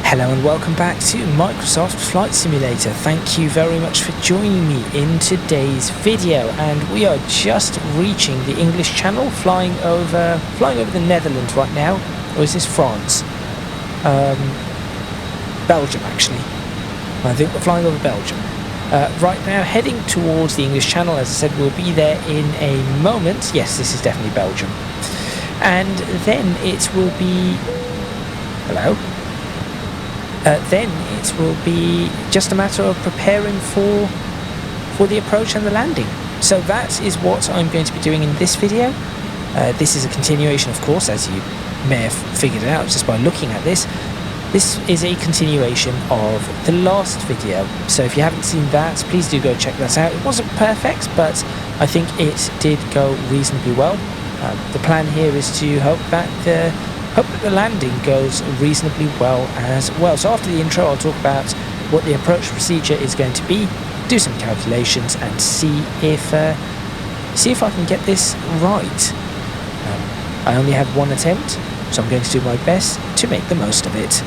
Hello and welcome back to Microsoft Flight Simulator. Thank you very much for joining me in today's video, and we are just reaching the English Channel, flying over the Netherlands right now. Or is this France? Belgium, actually. I think we're flying over Belgium. Right now, heading towards the English Channel. As I said, we'll be there in a moment. Yes, this is definitely Belgium. And then it will be... Hello? Then it will be just a matter of preparing for the approach and the landing. So that is what I'm going to be doing in this video. This is a continuation, of course, as you may have figured it out just by looking at this. This is a continuation of the last video. So if you haven't seen that, please do go check that out. It wasn't perfect, but I think it did go reasonably well. The plan here is to hope that the landing goes reasonably well as well. So after the intro, I'll talk about what the approach procedure is going to be, do some calculations, and see if I can get this right. I only have one attempt, so I'm going to do my best to make the most of it.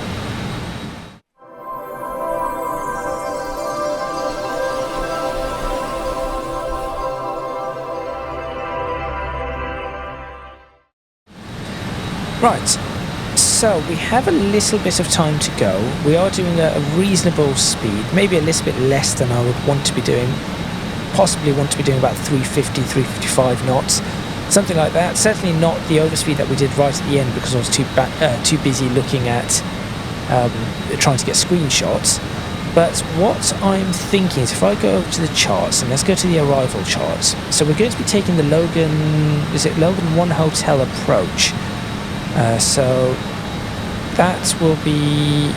Right, so we have a little bit of time to go. We are doing a reasonable speed, maybe a little bit less than I would want to be doing. Possibly want to be doing about 350, 355 knots, something like that. Certainly not the overspeed that we did right at the end, because I was too busy looking at trying to get screenshots. But what I'm thinking is, if I go over to the charts, and let's go to the arrival charts. So we're going to be taking the Logan 1 Hotel approach. So that will be,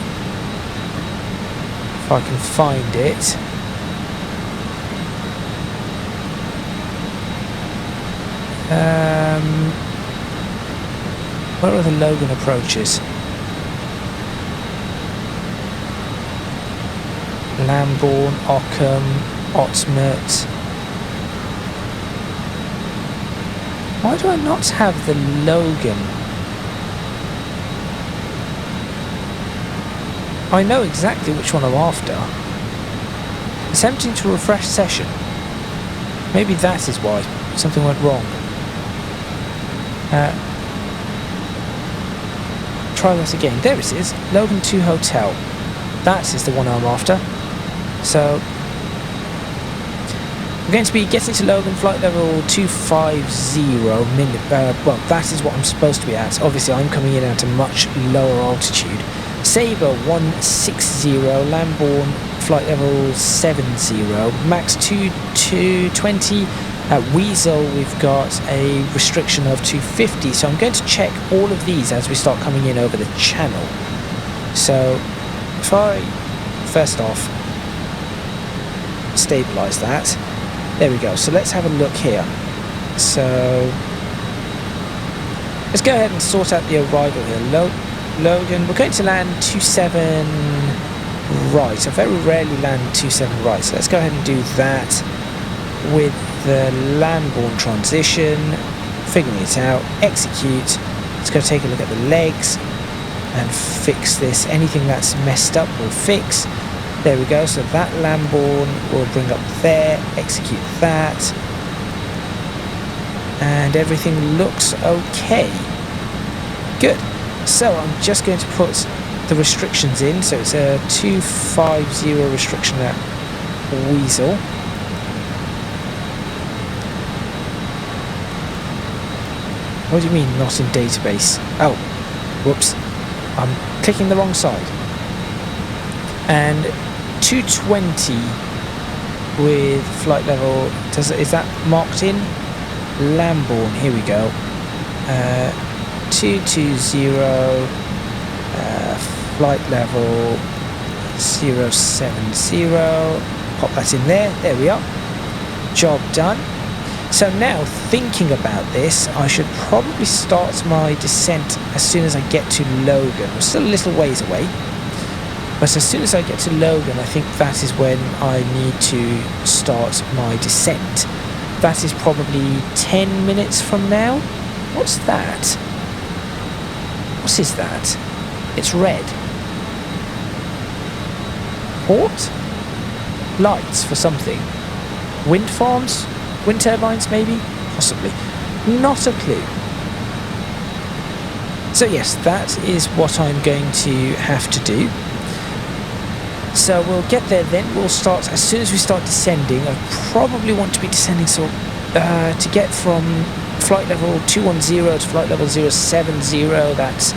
if I can find it, where are the Logan approaches? Lambourne, Ockham, Otmert. Why do I not have the Logan? I know exactly which one I'm after. Attempting to refresh session. Maybe that is why something went wrong. Try that again. There it is. Logan 2 Hotel. That is the one I'm after. So we're going to be getting to Logan flight level 250 minute. Well, that is what I'm supposed to be at. Obviously, I'm coming in at a much lower altitude. Sabre 160, Lambourne flight level 70, max 220. At Weasel we've got a restriction of 250, so I'm going to check all of these as we start coming in over the channel. So if I first off stabilise that, there we go. So let's have a look here. So let's go ahead and sort out the arrival here. Logan, we're going to land 27 right. I very rarely land 27 right, so let's go ahead and do that with the Lambourne transition, figuring it out, execute. Let's go take a look at the legs and fix this. Anything that's messed up we'll fix. There we go, so that Lambourne will bring up there, execute that, and everything looks okay. Good. So I'm just going to put the restrictions in. So it's a 250 restriction at Weasel. What do you mean not in database? Oh, whoops. I'm clicking the wrong side. And 220 with flight level, is that marked in? Lambourne, here we go. 220, flight level 070, pop that in there, there we are, job done. So now, thinking about this, I should probably start my descent as soon as I get to Logan. We're still a little ways away, but as soon as I get to Logan, I think that is when I need to start my descent. That is probably 10 minutes from now. What's that? What is that? It's red. support lights for something. Wind farms? Wind turbines, maybe? Possibly. Not a clue. So yes, that is what I'm going to have to do. So we'll get there then. We'll start, as soon as we start descending, I probably want to be descending so to get from flight level 210 to flight level 070, that's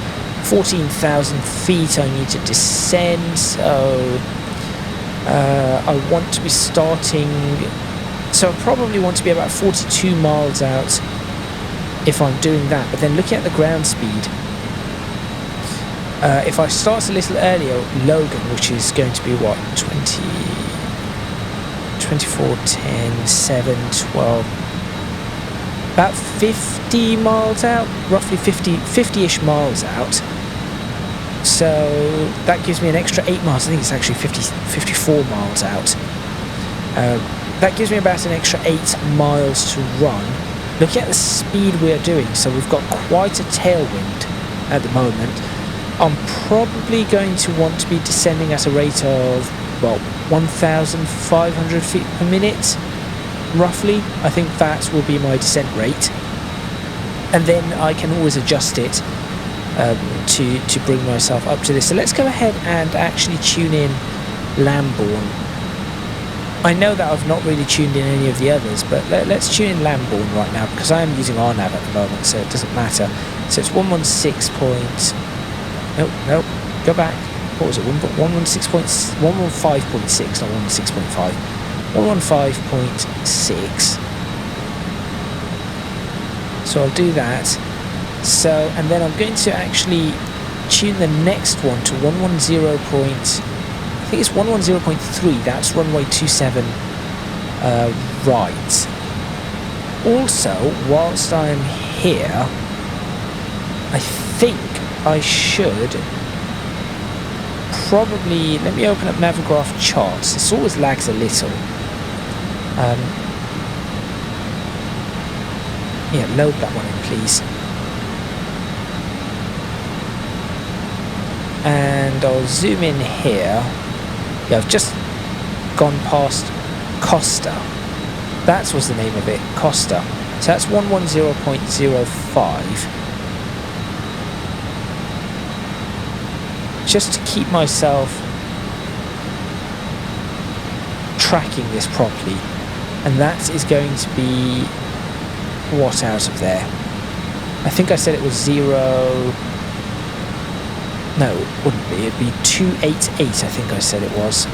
14,000 feet I need to descend. So I want to be starting, so I probably want to be about 42 miles out if I'm doing that. But then looking at the ground speed, if I start a little earlier, Logan, which is going to be what, 24, 10, 7, 12, about 50 miles out, roughly 50-ish miles out. So that gives me an extra 8 miles. I think it's actually 54 miles out. That gives me about an extra 8 miles to run. Looking at the speed we are doing, so we've got quite a tailwind at the moment. I'm probably going to want to be descending at a rate of, well, 1,500 feet per minute, roughly. I think that will be my descent rate. And then I can always adjust it to bring myself up to this. So let's go ahead and actually tune in Lambourne. I know that I've not really tuned in any of the others, but let's tune in Lambourne right now, because I am using RNAV at the moment, so it doesn't matter. So it's 116 point... No, go back. What was it? 115.6, not 116.5. 115.6. So I'll do that. So, and then I'm going to actually tune the next one to 110. I think it's 110.3. That's runway 27 right. Also, whilst I'm here, I think I should probably, let me open up Navigraph charts. This always lags a little. Yeah, load that one in, please. And I'll zoom in here. Yeah, I've just gone past Costa. That was the name of it, Costa. So that's 110.05. Just to keep myself tracking this properly. And that is going to be what out of there? I think I said it was 0... No, it wouldn't be. It'd be 288, I think I said it was.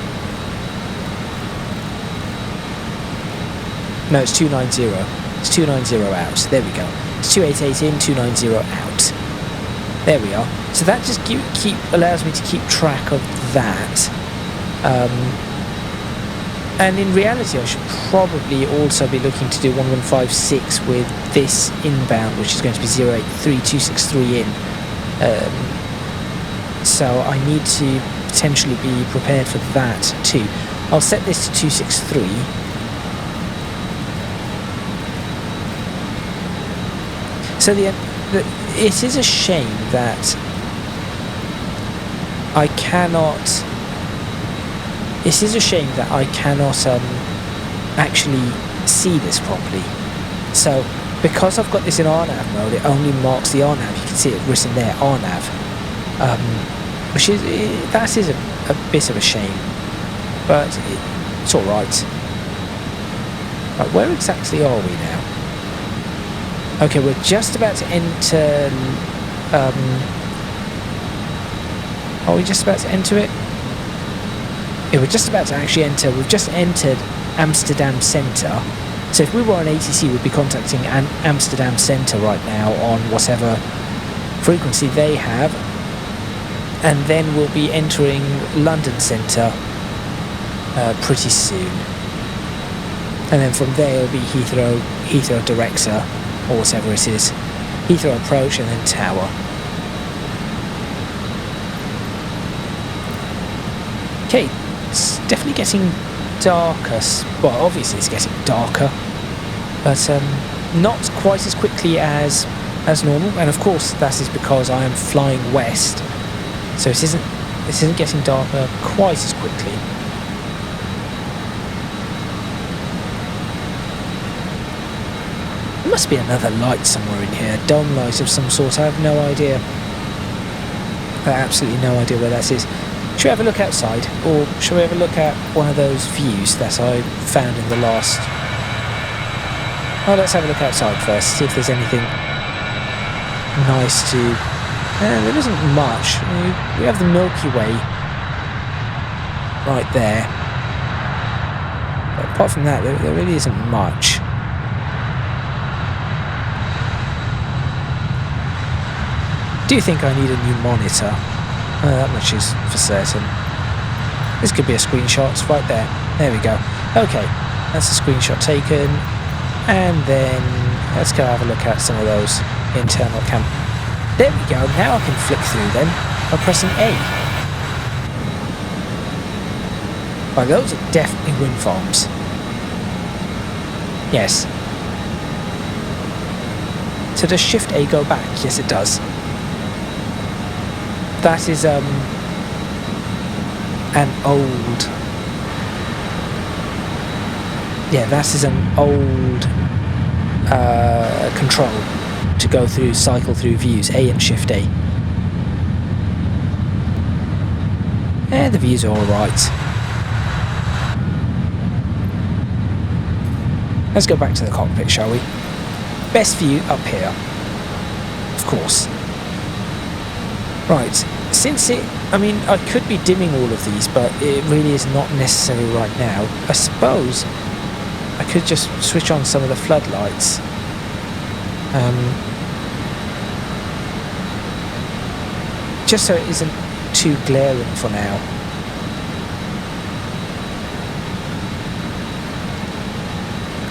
No, it's 290. It's 290 out. There we go. It's 288 in, 290 out. There we are. So that just allows me to keep track of that. And in reality, I should probably also be looking to do 1156 with this inbound, which is going to be 083263 in. So I need to potentially be prepared for that too. I'll set this to 263. So it is a shame that I cannot... It is a shame that I cannot actually see this properly. So, because I've got this in RNAV mode, it only marks the RNAV. You can see it written there, RNAV. Which is, that is a bit of a shame. But it's alright. Right, where exactly are we now? Okay, we're just about to enter... are we just about to enter it? Yeah, we're just about to actually enter. We've just entered Amsterdam Centre. So if we were on ATC, we'd be contacting Amsterdam Centre right now on whatever frequency they have. And then we'll be entering London Centre pretty soon. And then from there it'll be Heathrow Director, or whatever it is. Heathrow Approach and then Tower. Okay, it's definitely getting darker. Well, obviously it's getting darker, but not quite as quickly as normal. And of course that is because I am flying west, so it isn't getting darker quite as quickly. must be another light somewhere in here, a dome light of some sort. I have no idea. I have absolutely no idea where that is. Should we have a look outside, or should we have a look at one of those views that I found in the last... Oh, let's have a look outside first, see if there's anything nice to... there isn't much. We have the Milky Way right there. But apart from that, there really isn't much. I do think I need a new monitor. That much is for certain. This could be a screenshot. It's right there. There we go. Okay, that's a screenshot taken. And then let's go have a look at some of those internal cam. There we go. Now I can flick through them by pressing A. Right, those are definitely wind farms. Yes. So does Shift A go back? Yes, it does. That is an old... Yeah, that is an old control to go through, cycle through views, A and Shift A. Yeah, the views are alright. Let's go back to the cockpit, shall we? Best view up here. Of course. Right, since I mean, I could be dimming all of these, but it really is not necessary right now. I suppose I could just switch on some of the floodlights. Just so it isn't too glaring for now.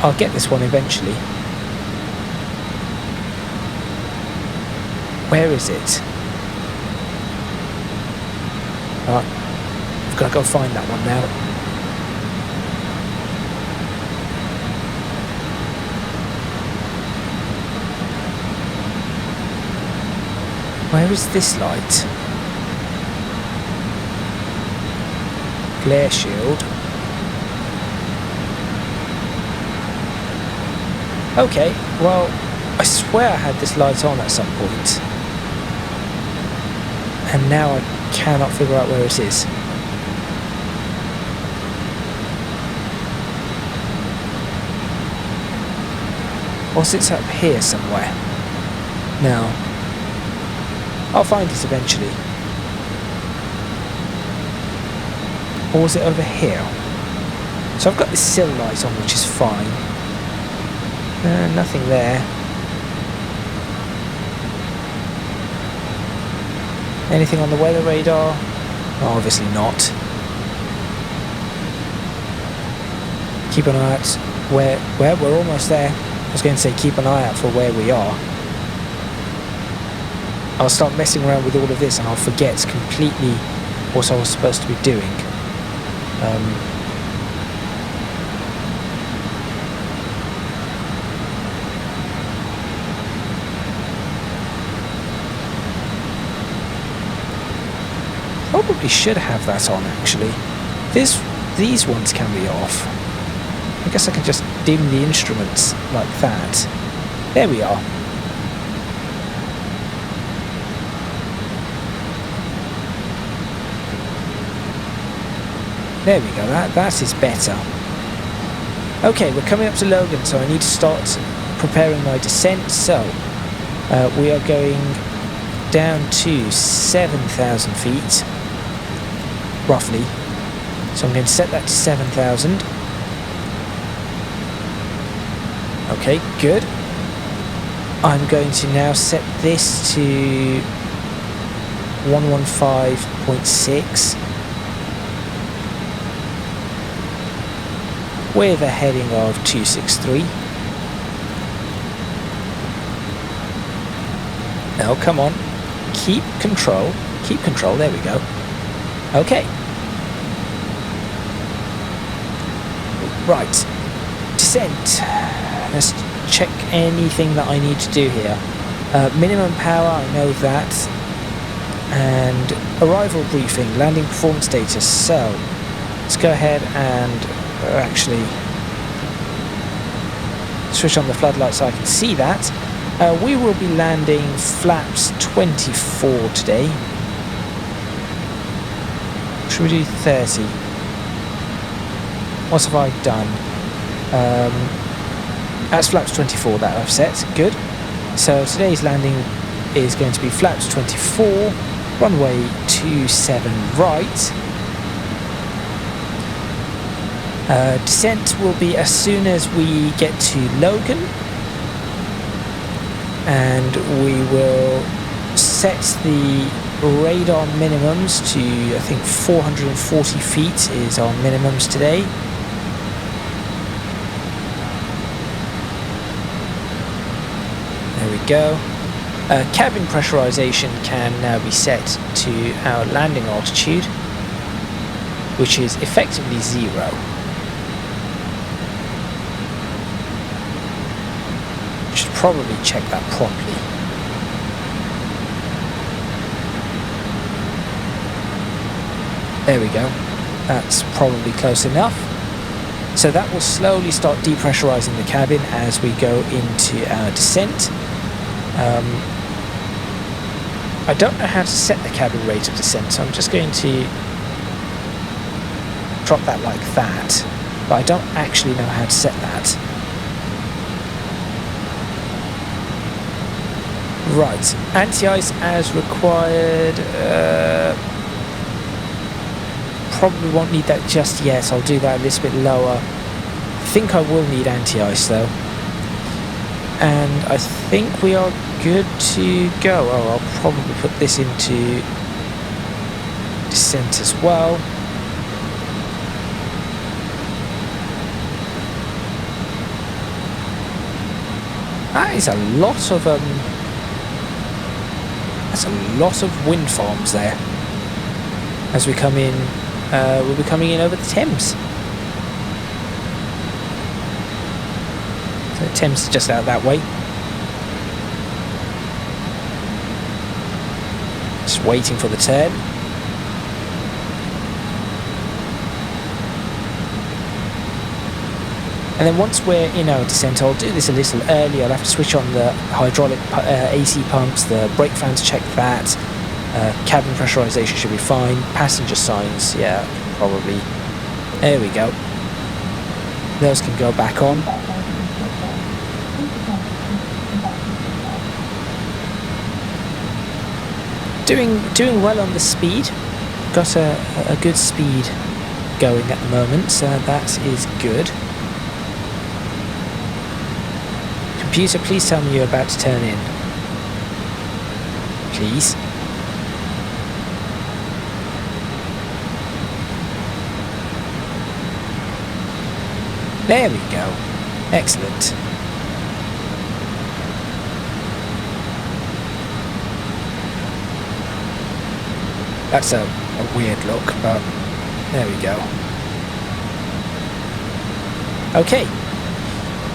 I'll get this one eventually. Where is it? I've got to go find that one now. Where is this light? Glare shield. Okay, well, I swear I had this light on at some point. And now I cannot figure out where it is. Or it's up here somewhere. Now, I'll find it eventually. Or is it over here? So I've got this sill light on, which is fine. Nothing there. Anything on the weather radar? Oh, obviously not. Keep an eye out where we're almost there. I was going to say keep an eye out for where we are. I'll start messing around with all of this and I'll forget completely what I was supposed to be doing. Probably should have that on actually. These ones can be off. I guess I can just dim the instruments like that. There we are. There we go, that is better. Okay, we're coming up to Logan, so I need to start preparing my descent. So, we are going down to 7,000 feet, roughly. So I'm going to set that to 7,000. Okay, good. I'm going to now set this to 115.6 with a heading of 263. Now, come on. Keep control. Keep control. There we go. Okay. Right. Descent. Let's check anything that I need to do here. Minimum power, I know that. And arrival briefing, landing performance status. So, let's go ahead and actually switch on the floodlights so I can see that. We will be landing flaps 24 today. Should we do 30? What have I done? That's flaps 24 that I've set. Good. So today's landing is going to be flaps 24, runway 27 right. Descent will be as soon as we get to Logan, and we will set the radar minimums to, I think, 440 feet is our minimums today. There we go. Cabin pressurization can now be set to our landing altitude, which is effectively 0. Should probably check that properly. There we go. That's probably close enough. So that will slowly start depressurizing the cabin as we go into our descent. I don't know how to set the cabin rate of descent, so I'm just going to drop that like that, but I don't actually know how to set that. Right, anti-ice as required. Probably won't need that just yet. I'll do that a little bit lower. I think I will need anti-ice though. And I think we are good to go. Oh, I'll probably put this into descent as well. That is a lot of that's a lot of wind farms there. As we come in, we'll be coming in over the Thames. So the Thames is just out that way. Just waiting for the turn. And then once we're in our descent, I'll do this a little early. I'll have to switch on the hydraulic AC pumps, the brake fans, check that. Cabin pressurization should be fine. Passenger signs, yeah, probably. There we go. Those can go back on. Doing well on the speed. Got a good speed going at the moment, so that is good. Computer, please tell me you're about to turn in. Please. There we go. Excellent. That's a weird look, but there we go. Okay,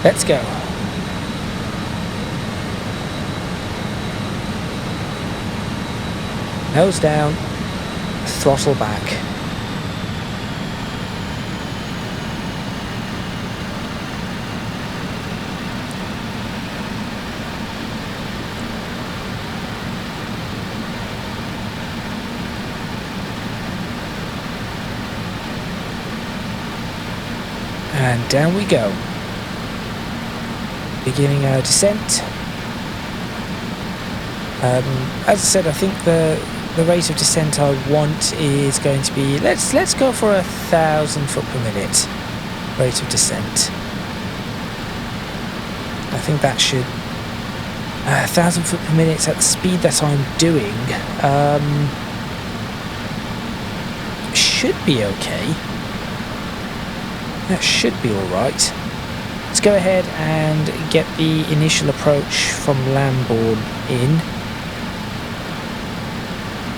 let's go. Nose down, throttle back. And down we go. Beginning our descent. As I said, I think the rate of descent I want is going to be, let's go for 1,000 foot per minute rate of descent. I think that should 1,000 foot per minute at the speed that I'm doing should be okay. That should be alright. Let's go ahead and get the initial approach from Lambourne in.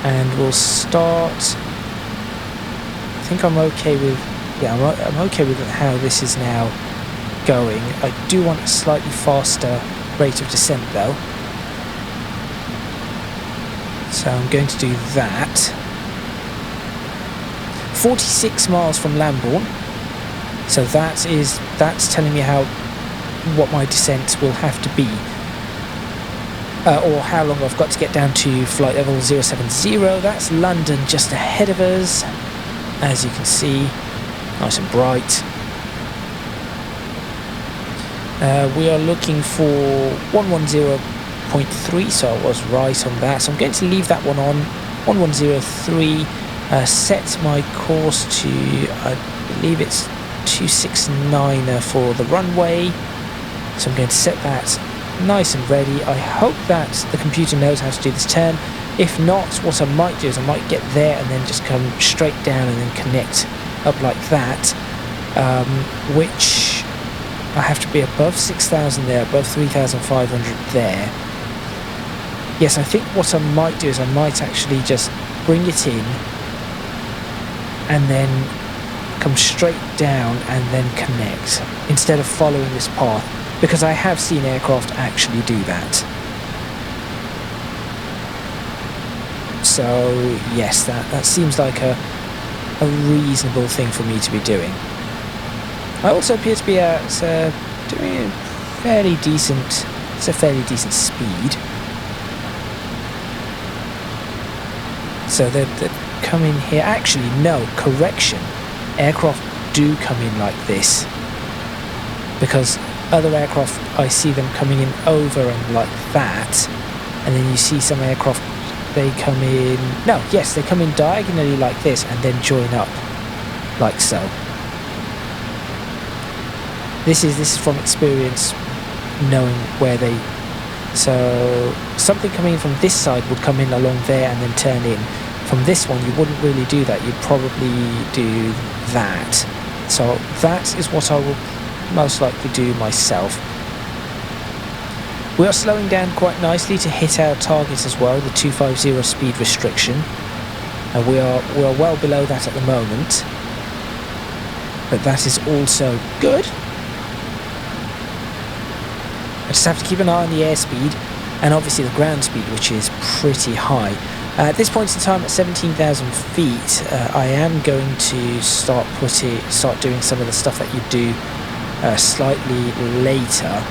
And we'll start. I think I'm okay with, yeah, I'm okay with how this is now going. I do want a slightly faster rate of descent though. So I'm going to do that. 46 miles from Lambourne. So that's telling me how what my descent will have to be, or how long I've got to get down to flight level 070. That's London just ahead of us, as you can see, nice and bright. We are looking for 110.3, so I was right on that. So I'm going to leave that one on 1103. Set my course to, I believe it's 269 for the runway. So I'm going to set that nice and ready. I hope that the computer knows how to do this turn. If not, what I might do is I might get there and then just come straight down and then connect up like that, which I have to be above 6,000 there, above 3,500 there. Yes, I think what I might do is I might actually just bring it in and then come straight down and then connect instead of following this path, because I have seen aircraft actually do that. So yes, that seems like a reasonable thing for me to be doing. I also appear to be doing a fairly decent speed. So they're coming here. Actually, no, correction. Aircraft do come in like this, because other aircraft, I see them coming in over and like that, and then you see some aircraft, they come in, no, yes, they come in diagonally like this and then join up like so. This is from experience, knowing where they, so something coming in from this side would come in along there and then turn in. From this one you wouldn't really do that, you'd probably do that. So that is what I will most likely do myself. We are slowing down quite nicely to hit our target as well, the 250 speed restriction. And we are well below that at the moment, but that is also good. I just have to keep an eye on the airspeed and obviously the ground speed, which is pretty high. At this point in time, at 17,000 feet, I am going to start doing some of the stuff that you do slightly later,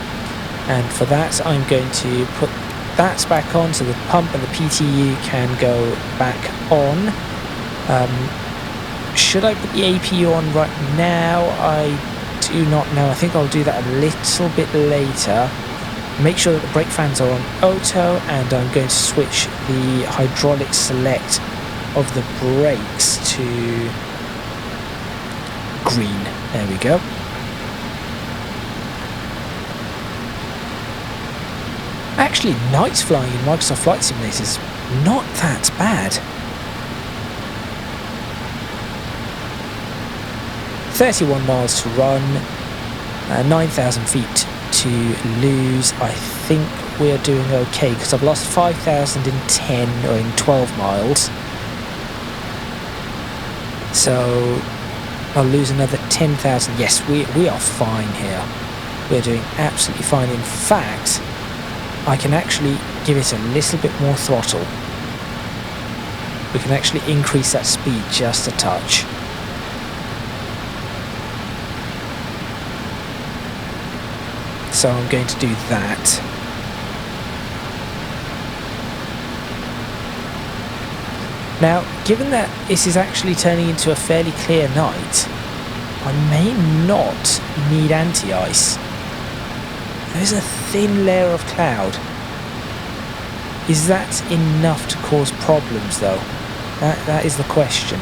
and for that I'm going to put that back on so the pump and the PTU can go back on. Should I put the APU on right now? I do not know. I think I'll do that a little bit later. Make sure that the brake fans are on auto, and I'm going to switch the hydraulic select of the brakes to green. There we go. Actually, nights flying in Microsoft Flight Simulator is not that bad. 31 miles to run, 9,000 feet to lose. I think we're doing okay because I've lost 5,000 in 10 or in 12 miles. So I'll lose another 10,000. Yes, we are fine here. We're doing absolutely fine. In fact, I can actually give it a little bit more throttle. We can actually increase that speed just a touch. So I'm going to do that. Now, given that this is actually turning into a fairly clear night, I may not need anti-ice. There's a thin layer of cloud. Is that enough to cause problems though? That is the question.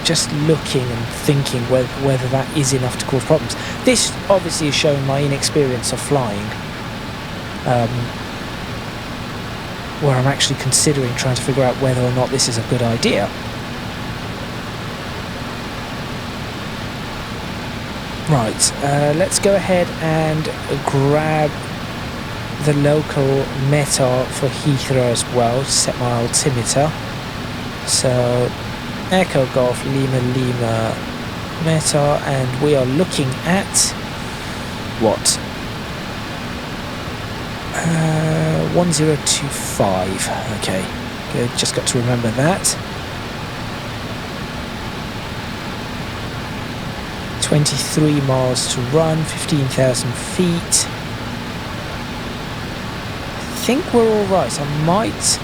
Just looking and thinking whether that is enough to cause problems. This obviously is showing my inexperience of flying, where I'm actually considering trying to figure out whether or not this is a good idea. Right, let's go ahead and grab the local METAR for Heathrow as well, set my altimeter. So Echo Golf Lima Lima METAR, and we are looking at what? 1025. Okay, good, just got to remember that. 23 miles to run, 15,000 feet. I think we're all right. I might...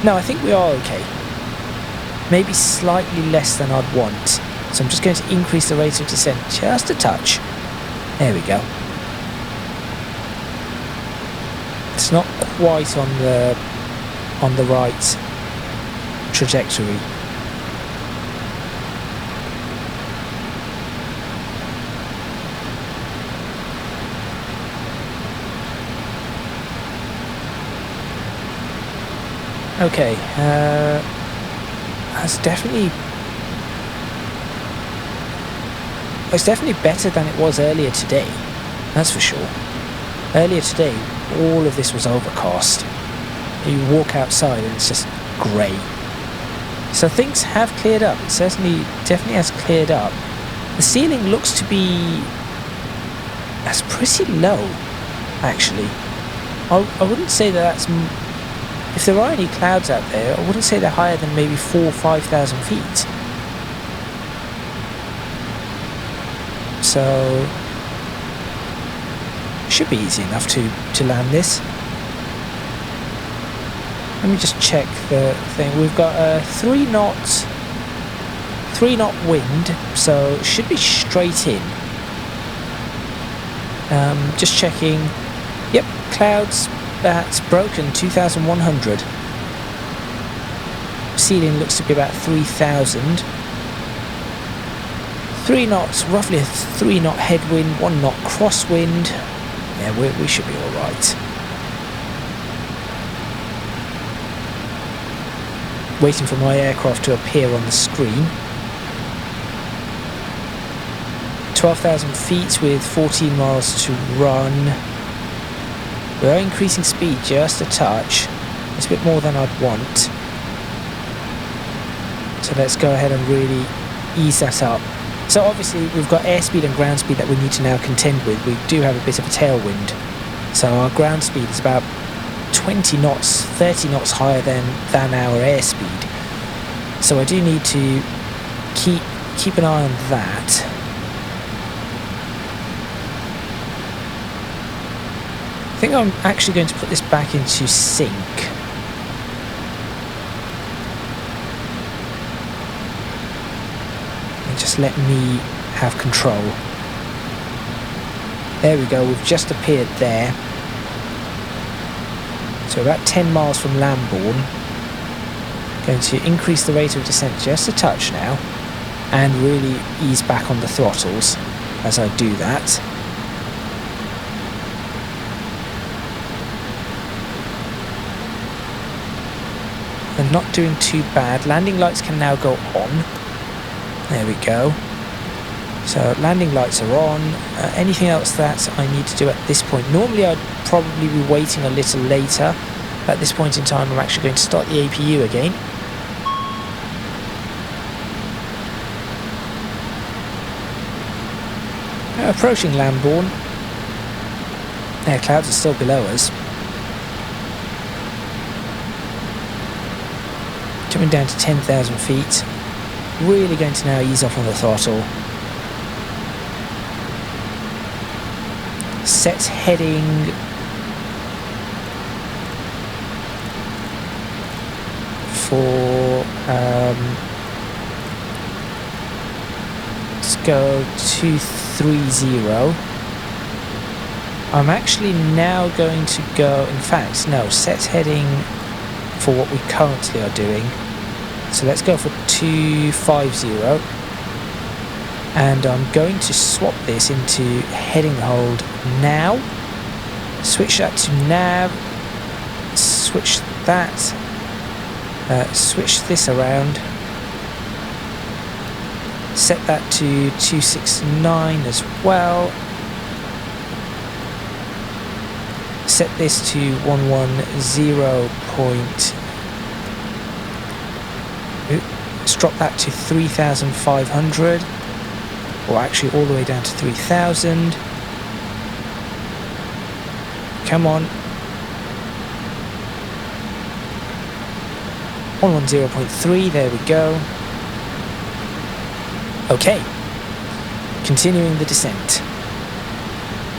No, I think we are okay. Maybe slightly less than I'd want. So I'm just going to increase the rate of descent just a touch. There we go. It's not quite on the right trajectory. Okay, it's definitely better than it was earlier today, that's for sure. Earlier today, all of this was overcast. You walk outside and it's just grey. So things have cleared up. It definitely has cleared up. The ceiling looks to be... that's pretty low, actually. I wouldn't say that's... if there are any clouds out there, I wouldn't say they're higher than maybe 4,000 or 5,000 feet. So... should be easy enough to land this. Let me just check the thing. We've got a 3 knot wind, so it should be straight in. Just checking. Yep, clouds. That's broken. 2,100. Ceiling looks to be about 3,000. 3 knots, roughly a 3 knot headwind, 1 knot crosswind. Yeah, we should be all right. Waiting for my aircraft to appear on the screen. 12,000 feet with 14 miles to run. We are increasing speed just a touch. It's a bit more than I'd want. So let's go ahead and really ease that up. So obviously we've got airspeed and ground speed that we need to now contend with. We do have a bit of a tailwind. So our ground speed is about 20 knots, 30 knots higher than our airspeed. So I do need to keep an eye on that. I think I'm actually going to put this back into sync. And just let me have control. There we go, we've just appeared there. So about 10 miles from Lambourne. Going to increase the rate of descent just a touch now and really ease back on the throttles as I do that. They're not doing too bad. Landing lights can now go on. There we go. So landing lights are on. Anything else that I need to do at this point? Normally I'd probably be waiting a little later. At this point in time I'm actually going to start the APU again. Approaching Lambourne. Air clouds are still below us. Coming down to 10,000 feet. Really going to now ease off on the throttle. Set heading for let's go 230. I'm actually now going to go, in fact no, set heading for what we currently are doing. So let's go for 250, and I'm going to swap this into heading hold now. Switch that to nav. Switch that. Switch this around. Set that to 269 as well. Set this to 110 point. Let's drop that to 3,500, or actually all the way down to 3,000. Come on. 110.3, there we go. Okay, continuing the descent,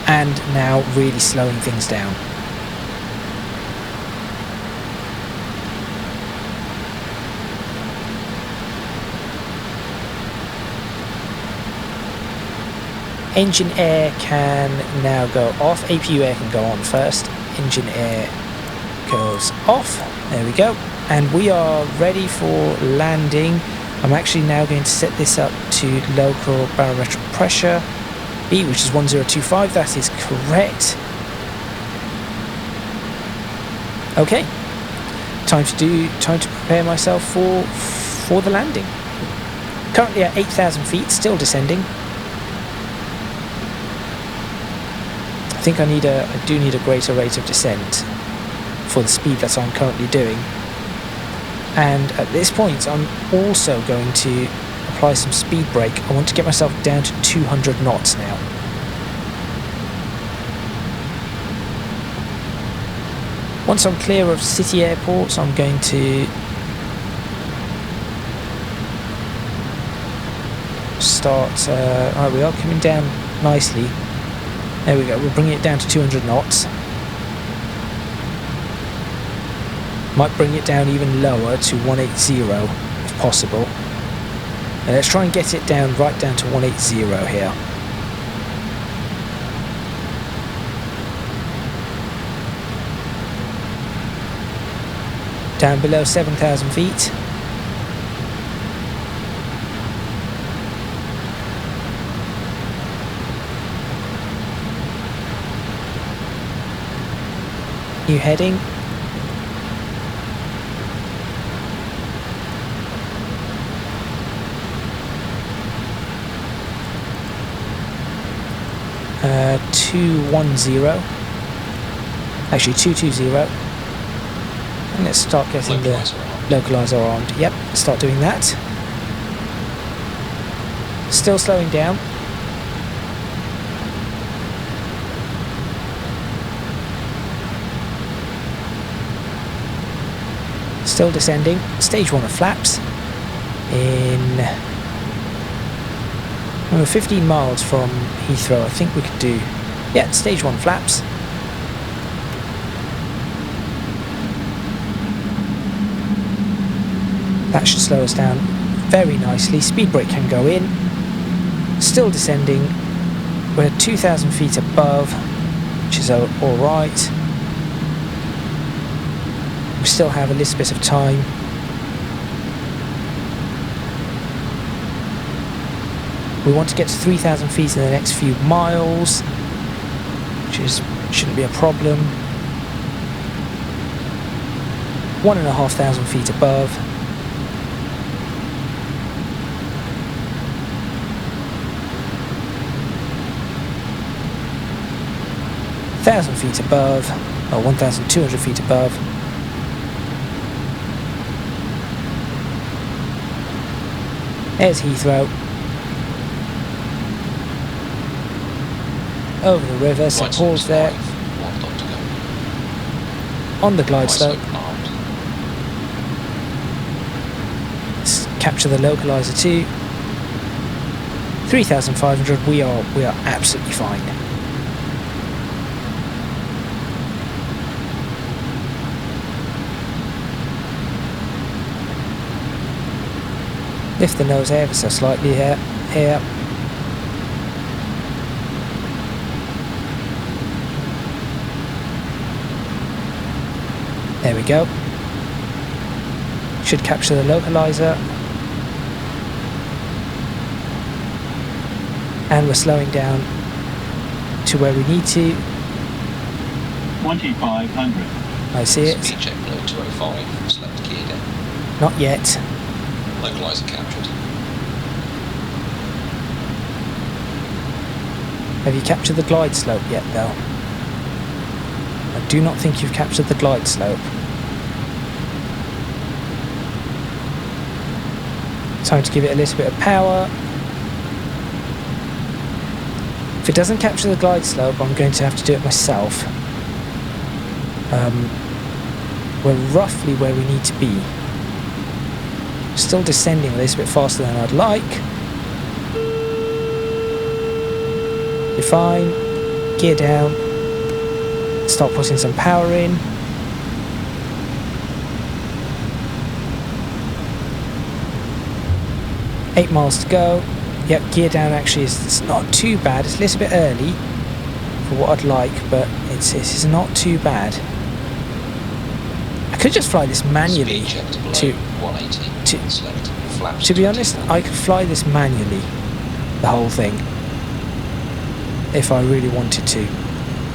and now really slowing things down. Engine air can now go off, APU air can go on first, engine air goes off, there we go, and we are ready for landing. I'm actually now going to set this up to local barometric pressure B, which is 1025, that is correct. Okay, time to prepare myself for the landing. Currently at 8,000 feet, still descending. I think I do need a greater rate of descent for the speed that I'm currently doing. And at this point I'm also going to apply some speed brake. I want to get myself down to 200 knots now. Once I'm clear of city airports, I'm going to start, alright, we are coming down nicely. There we go, we'll bring it down to 200 knots. Might bring it down even lower to 180 if possible. And let's try and get it down right down to 180 here. Down below 7,000 feet. New heading. Uh, 210. Actually 220. And let's start getting the localizer armed. Yep, start doing that. Still slowing down. Still descending. Stage 1 of flaps. We're 15 miles from Heathrow. I think we could do, yeah, stage 1 flaps. That should slow us down very nicely. Speed brake can go in. Still descending. We're 2,000 feet above, which is alright. We still have a little bit of time. We want to get to 3,000 feet in the next few miles, which shouldn't be a problem. 1,500 feet above. Thousand feet above, or 1,200 feet above. There's Heathrow. Over the river, St Paul's there. On the glide slope. Let's capture the localizer too. 3,500. We are absolutely fine. Lift the nose ever so slightly here. There we go. Should capture the localizer. And we're slowing down to where we need to. 2,500. I see it. Speed check below 205, select gear down. Not yet. Localizer captured. Have you captured the glide slope yet though? I do not think you've captured the glide slope. Time to give it a little bit of power. If it doesn't capture the glide slope, I'm going to have to do it myself. We're roughly where we need to be. Still descending a little bit faster than I'd like. You're fine. Gear down. Start putting some power in. Eight miles to go. Yep, gear down actually it's not too bad. It's a little bit early for what I'd like, but it's not too bad. I could just fly this manually to 180. To be honest, I could fly this manually, the whole thing, if I really wanted to.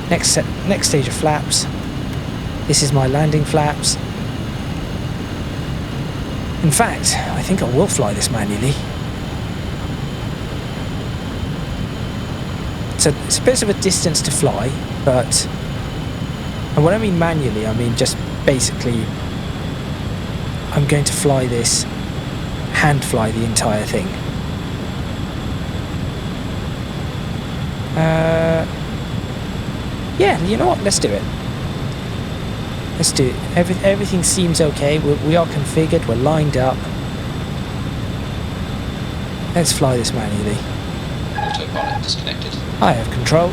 Next stage of flaps. This is my landing flaps. In fact, I think I will fly this manually. It's a bit of a distance to fly, but, and when I mean manually, I mean just basically I'm going to fly this, hand fly the entire thing. Yeah, you know what, let's do it. Let's do it. Everything seems okay. We are configured, we're lined up. Let's fly this manually. Autopilot disconnected. I have control.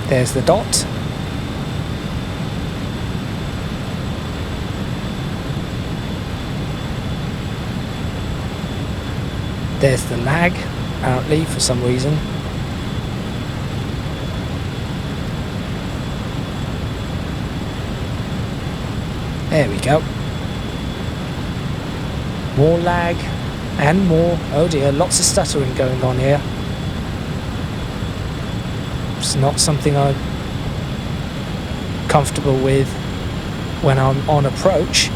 There's the dot. There's the lag, apparently, for some reason. There we go. More lag and more. Oh dear, lots of stuttering going on here. It's not something I'm comfortable with when I'm on approach.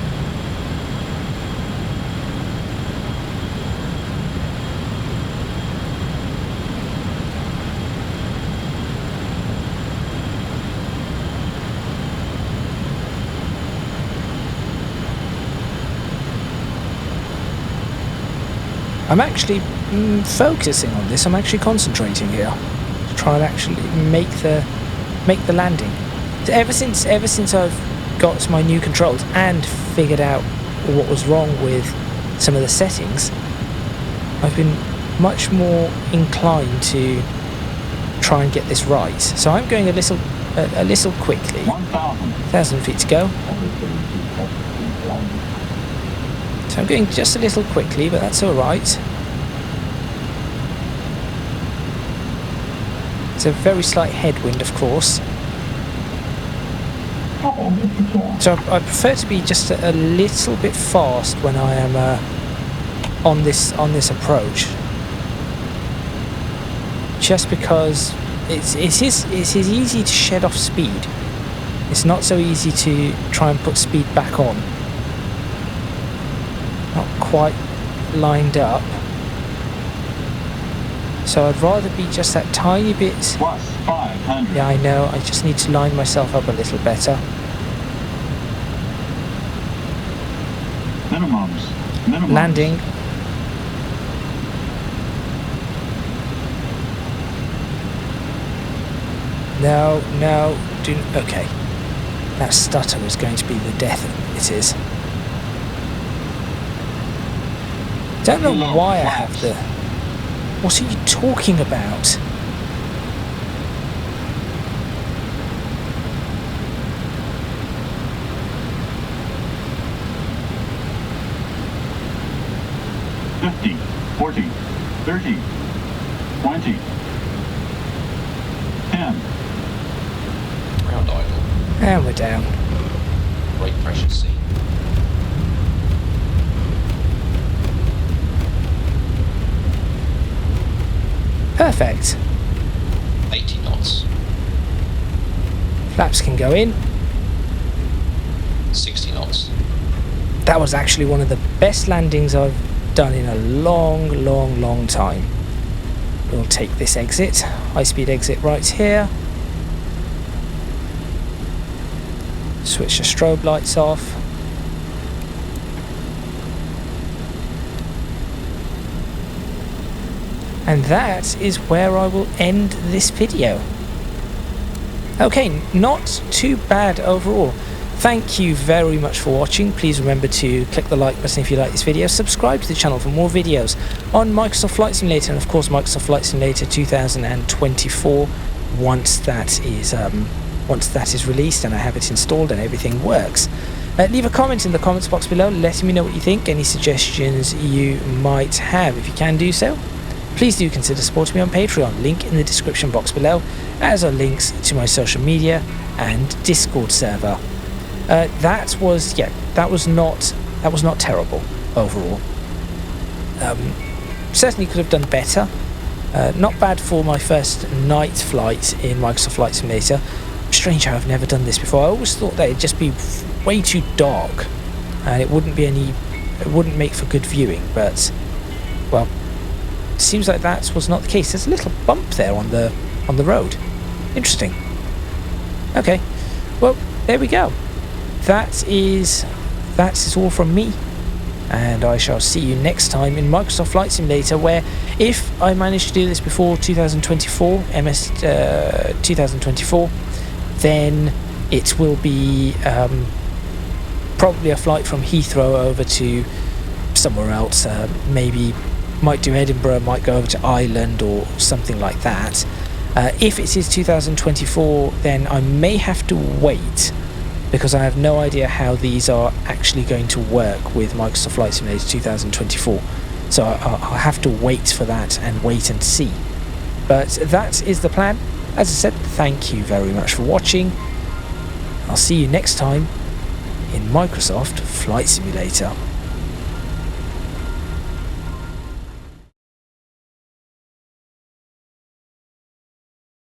I'm actually focusing on this. I'm actually concentrating here to try and actually make the landing. So ever since I've got my new controls and figured out what was wrong with some of the settings, I've been much more inclined to try and get this right. So I'm going a little quickly. 1,000 feet to go. So I'm going just a little quickly, but that's alright. It's a very slight headwind, of course. So I prefer to be just a little bit fast when I am on this approach. Just because it's easy to shed off speed. It's not so easy to try and put speed back on. Not quite lined up, so I'd rather be just that tiny bit. Plus 500. Yeah, I know, I just need to line myself up a little better. Minimums. Landing. No, okay. That stutter is going to be the death of it is. Don't know why I have the... What are you talking about? $50, $40, $30, $20, $10. Ground idle. And we're down. Brake pressure seen. Perfect. 80 knots. Flaps can go in. 60 knots. That was actually one of the best landings I've done in a long time. We'll take this exit. High-speed exit right here. Switch the strobe lights off. And that is where I will end this video. Okay, not too bad overall. Thank you very much for watching. Please remember to click the like button if you like this video. Subscribe to the channel for more videos on Microsoft Flight Simulator and of course Microsoft Flight Simulator 2024 once that is released and I have it installed and everything works. Leave a comment in the comments box below letting me know what you think, any suggestions you might have. If you can do so, please do consider supporting me on Patreon, link in the description box below, as are links to my social media and Discord server. That was not terrible overall. Certainly could have done better. Not bad for my first night flight in Microsoft Flight Simulator. Strange how I've never done this before. I always thought that it'd just be way too dark and it wouldn't make for good viewing, but well, seems like that was not the case. There's a little bump there on the road. Interesting. Okay, well, there we go. That is all from me, and I shall see you next time in Microsoft Flight Simulator, where if I manage to do this before 2024, 2024, then it will be probably a flight from Heathrow over to somewhere else. Maybe might do Edinburgh, might go over to Ireland or something like that. If it is 2024, then I may have to wait, because I have no idea how these are actually going to work with Microsoft Flight Simulator 2024. So I'll have to wait for that and wait and see. But that is the plan. As I said, thank you very much for watching. I'll see you next time in Microsoft Flight Simulator.